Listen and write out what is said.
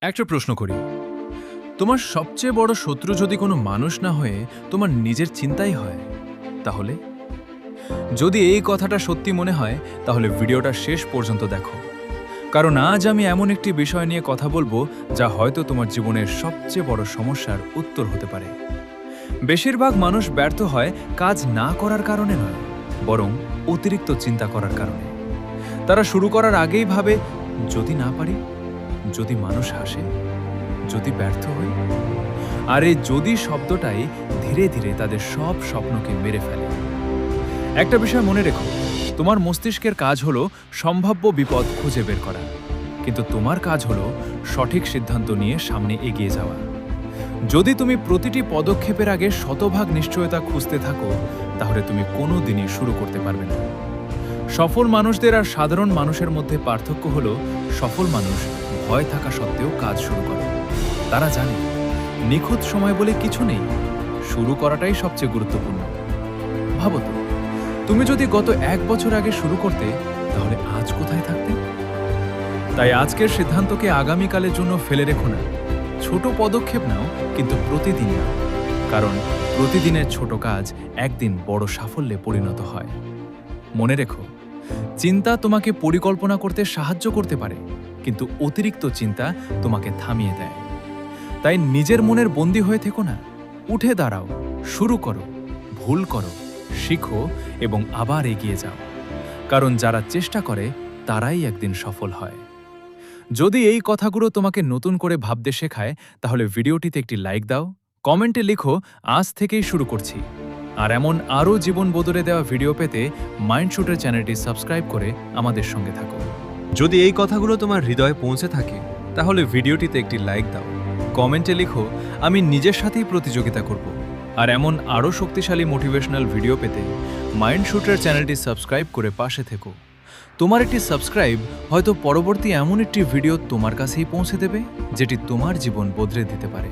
একটা প্রশ্ন করি, তোমার সবচেয়ে বড় শত্রু যদি কোনো মানুষ না হয়ে তোমার নিজের চিন্তাই হয়, তাহলে যদি এই কথাটা সত্যি মনে হয় তাহলে ভিডিওটা শেষ পর্যন্ত দেখো, কারণ আজ আমি এমন একটি বিষয় নিয়ে কথা বলবো যা হয়তো তোমার জীবনের সবচেয়ে বড় সমস্যার উত্তর হতে পারে। বেশিরভাগ মানুষ ব্যর্থ হয় কাজ না করার কারণে নয়, বরং অতিরিক্ত চিন্তা করার কারণে। তারা শুরু করার আগেই ভাবে, যদি না পারি, যদি মানুষ হাসে, যদি ব্যর্থ হই। আর এই যদি শব্দটাই ধীরে ধীরে তাদের সব স্বপ্নকে মেরে ফেলে। একটা বিষয় মনে রেখো, তোমার মস্তিষ্কের কাজ হলো সম্ভাব্য বিপদ খুঁজে বের করা, কিন্তু তোমার কাজ হলো সঠিক সিদ্ধান্ত নিয়ে সামনে এগিয়ে যাওয়া। যদি তুমি প্রতিটি পদক্ষেপের আগে শতভাগ নিশ্চয়তা খুঁজতে থাকো, তাহলে তুমি কোনো দিনই শুরু করতে পারবে না। সফল মানুষদের আর সাধারণ মানুষের মধ্যে পার্থক্য হলো, সফল মানুষ ভয় থাকা সত্ত্বেও কাজ শুরু করে। তারা জানে নিখুঁত সময় বলে কিছু নেই, শুরু করাটাই সবচেয়ে গুরুত্বপূর্ণ। ভাবো তো, তুমি যদি গত 1 বছর আগে শুরু করতে, তাহলে আজ কোথায় থাকতে? তাই আজকের সিদ্ধান্তকে আগামীকালের জন্য ফেলে রেখো না। ছোট পদক্ষেপ নাও, কিন্তু প্রতিদিন নাও, কারণ প্রতিদিনের ছোট কাজ একদিন বড় সাফল্যে পরিণত হয়। মনে রেখো, চিন্তা তোমাকে পরিকল্পনা করতে সাহায্য করতে পারে, কিন্তু অতিরিক্ত চিন্তা তোমাকে থামিয়ে দেয়। তাই নিজের মনের বন্দী হয়ে থেকো না, উঠে দাঁড়াও, শুরু করো, ভুল করো, শিখো এবং আবার এগিয়ে যাও, কারণ যারা চেষ্টা করে তারাই একদিন সফল হয়। যদি এই কথাগুলো তোমাকে নতুন করে ভাবতে শেখায়, তাহলে ভিডিওটিতে একটি লাইক দাও, কমেন্টে লিখো আজ থেকেই শুরু করছি। আর এমন আরও জীবন বদলে দেওয়া ভিডিও পেতে মাইন্ডশুটের চ্যানেলটি সাবস্ক্রাইব করে আমাদের সঙ্গে থাকো। যদি এই কথাগুলো তোমার হৃদয়ে পৌঁছে থাকে, তাহলে ভিডিওটিতে একটি লাইক দাও, কমেন্টে লিখো আমি নিজের সাথেই প্রতিযোগিতা করব। আর এমন আরও শক্তিশালী মোটিভেশনাল ভিডিও পেতে মাইন্ডশুটের চ্যানেলটি সাবস্ক্রাইব করে পাশে থেকো। তোমার একটি সাবস্ক্রাইব হয়তো পরবর্তী এমন একটি ভিডিও তোমার কাছেই পৌঁছে দেবে, যেটি তোমার জীবন বদলে দিতে পারে।